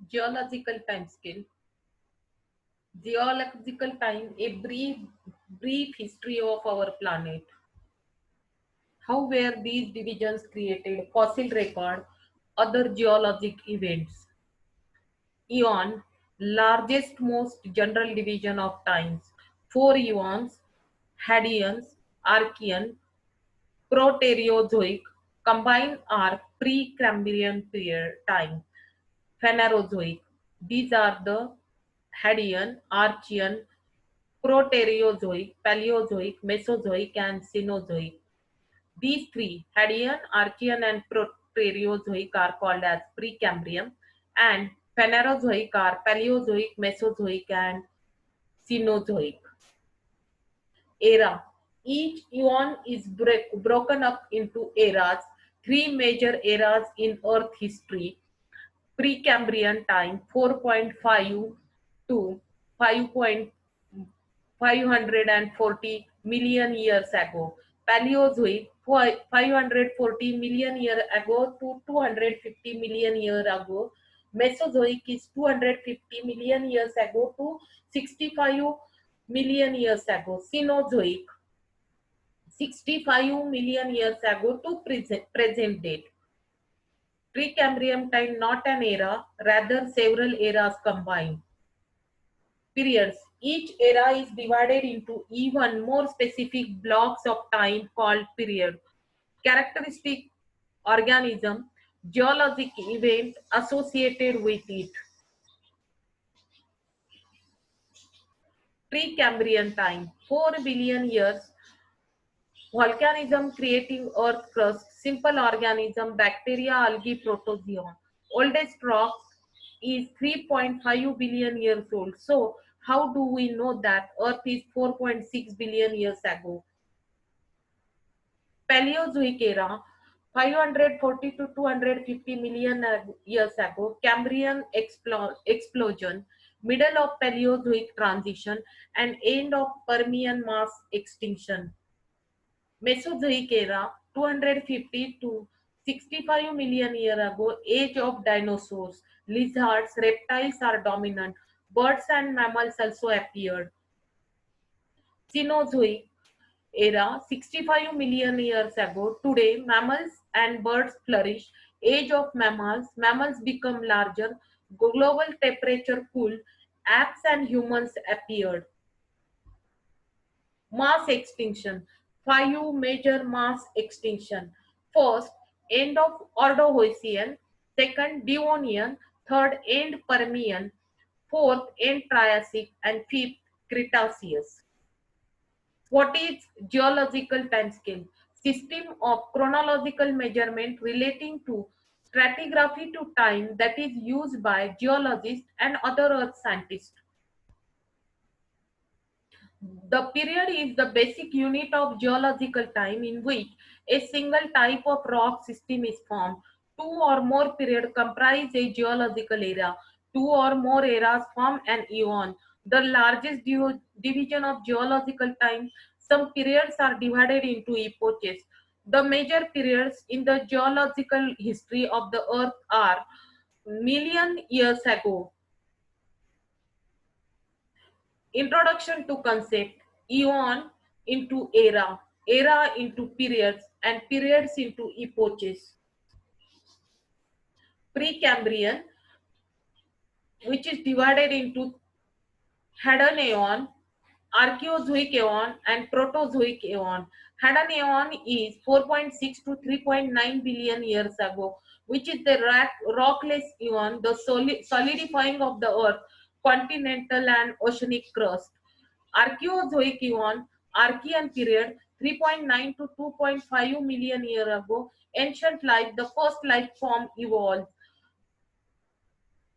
Geological time scale. Geological time, a brief history of our planet. How were these divisions created? Fossil record, other geologic events. Eon, largest most general division of times. Four eons, Hadean, Archean, Proterozoic, combined are Precambrian period time. Phanerozoic. These are the Hadean, Archean, Proterozoic, Paleozoic, Mesozoic, and Cenozoic. These three, Hadean, Archean, and Proterozoic, are called as Precambrian, and Phanerozoic are Paleozoic, Mesozoic, and Cenozoic. Era. Each eon is broken up into eras, three major eras in Earth history. Precambrian time 4.5 to 540 million years ago. Paleozoic 540 million years ago to 250 million years ago. Mesozoic is 250 million years ago to 65 million years ago. Cenozoic 65 million years ago to present date. Precambrian time not an era, rather several eras combined. Periods. Each era is divided into even more specific blocks of time called period. Characteristic organism, geologic event associated with it. Precambrian time, 4 billion years. Volcanism creating earth crust, simple organism, bacteria, algae, protozoa. Oldest rock is 3.5 billion years old. So, how do we know that Earth is 4.6 billion years ago? Paleozoic era, 540 to 250 million years ago. Cambrian explosion, middle of Paleozoic transition, and end of Permian mass extinction. Mesozoic era, 250 to 65 million years ago, age of dinosaurs, lizards, reptiles are dominant, birds and mammals also appeared. Cenozoic era, 65 million years ago, today mammals and birds flourish, age of mammals, mammals become larger, global temperature cooled, apes and humans appeared. Mass extinction. Five major mass extinction. First, end of Ordovician. Second, Devonian. Third, end Permian. Fourth, end Triassic. And fifth, Cretaceous. What is geological timescale? System of chronological measurement relating to stratigraphy to time that is used by geologists and other earth scientists. The period is the basic unit of geological time in which a single type of rock system is formed. Two or more periods comprise a geological era. Two or more eras form an eon. The largest division of geological time, some periods are divided into epochs. The major periods in the geological history of the earth are million years ago. Introduction to concept, eon into era, era into periods, and periods into epochs. Precambrian, which is divided into Hadan Aeon, Archaeozoic Aeon, and Protozoic Aeon. Hadan Aeon is 4.6 to 3.9 billion years ago, which is the rockless aeon, the solidifying of the earth, continental and oceanic crust. Archaeozoic Aeon, Archean period, 3.9 to 2.5 million years ago, ancient life, the first life form evolved.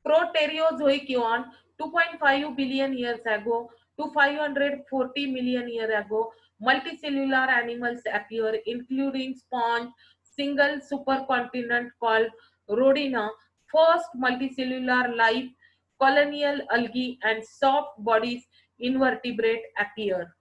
Proterozoic Aeon, 2.5 billion years ago to 540 million years ago, multicellular animals appear, including sponge, single supercontinent called Rhodina, first multicellular life, colonial algae, and soft bodies invertebrate appear.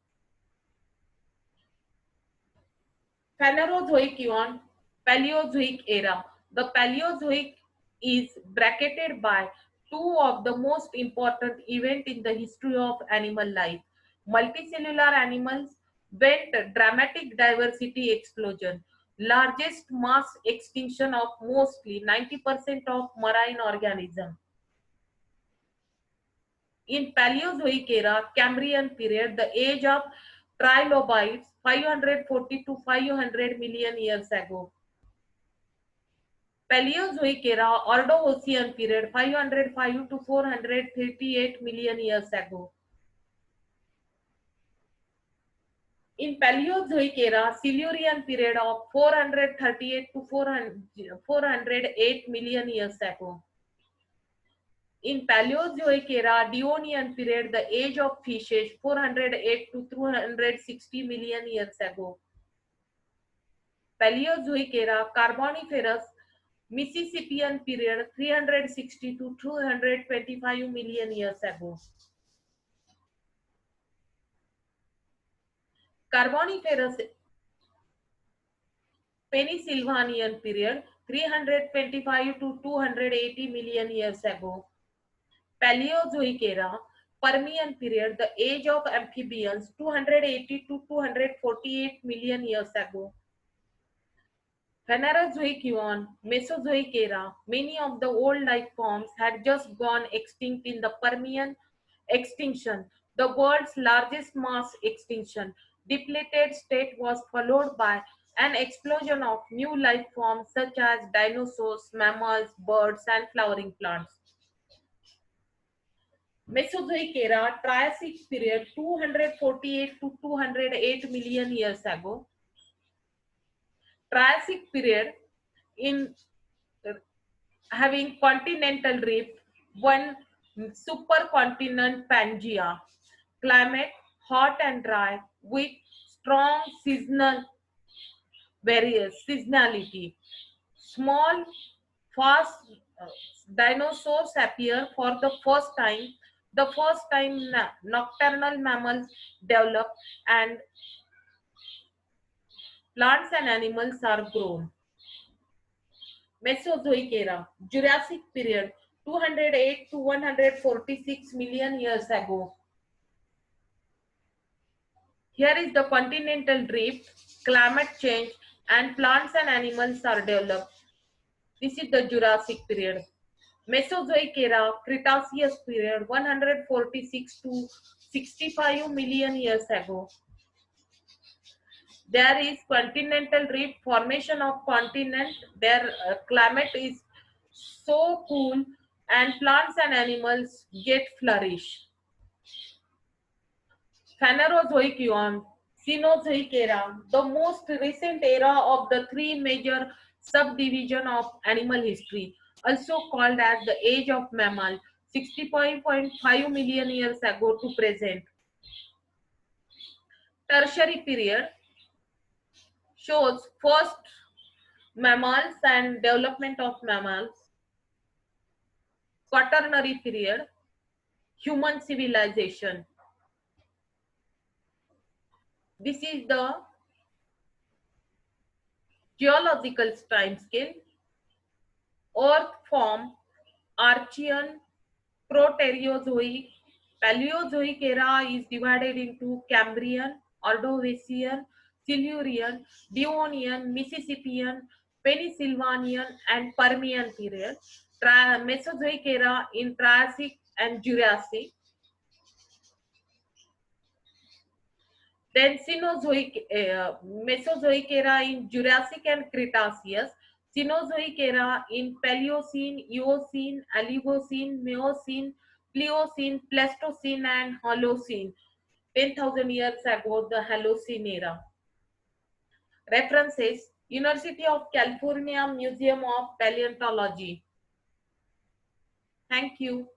Phanerozoic Aeon, Paleozoic era. The Paleozoic is bracketed by two of the most important event in the history of animal life. Multicellular animals went dramatic diversity explosion, largest mass extinction of mostly 90% of marine organisms. In Paleozoic era, Cambrian period, the age of trilobites, 540 to 500 million years ago. Paleozoic era, Ordovician period, 505 to 438 million years ago. In Paleozoic era, Silurian period of 438 to 408 million years ago. In Paleozoic era, Devonian period, the age of fishes, 408 to 260 million years ago. Paleozoic era, Carboniferous, Mississippian period, 360 to 225 million years ago. Carboniferous Pennsylvanian period, 325 to 280 million years ago. Paleozoic era, Permian period, the age of amphibians, 280 to 248 million years ago. Phanerozoic eon, Mesozoic era, many of the old life forms had just gone extinct in the Permian extinction, the world's largest mass extinction. Depleted state was followed by an explosion of new life forms such as dinosaurs, mammals, birds, and flowering plants. Mesozoic era, Triassic period, 248 to 208 million years ago. Triassic period, in having continental rift, one supercontinent Pangea, climate hot and dry with strong seasonality. Small, fast dinosaurs appear for the first time. The first time nocturnal mammals develop and plants and animals are grown. Mesozoic era, Jurassic period, 208 to 146 million years ago. Here is the continental drift, climate change, and plants and animals are developed. This is the Jurassic period. Mesozoic era, Cretaceous period, 146 to 65 million years ago. There is continental drift, formation of continent. Their climate is so cool, and plants and animals get flourish. Phanerozoic eon, Cenozoic era, the most recent era of the three major subdivision of animal history, also called as the age of mammal, 65.5 million years ago to present. Tertiary period shows first mammals and development of mammals. Quaternary period, human civilization. This is the geological time scale. Earth form, Archean, Proterozoic. Paleozoic era is divided into Cambrian, Ordovician, Silurian, Devonian, Mississippian, Pennsylvanian, and Permian period. Mesozoic era in Triassic and Jurassic. Then Mesozoic era in Jurassic and Cretaceous. Cenozoic era in Paleocene, Eocene, Oligocene, Miocene, Pliocene, Pleistocene, and Holocene. 10,000 years ago, the Holocene era. References: University of California Museum of Paleontology. Thank you.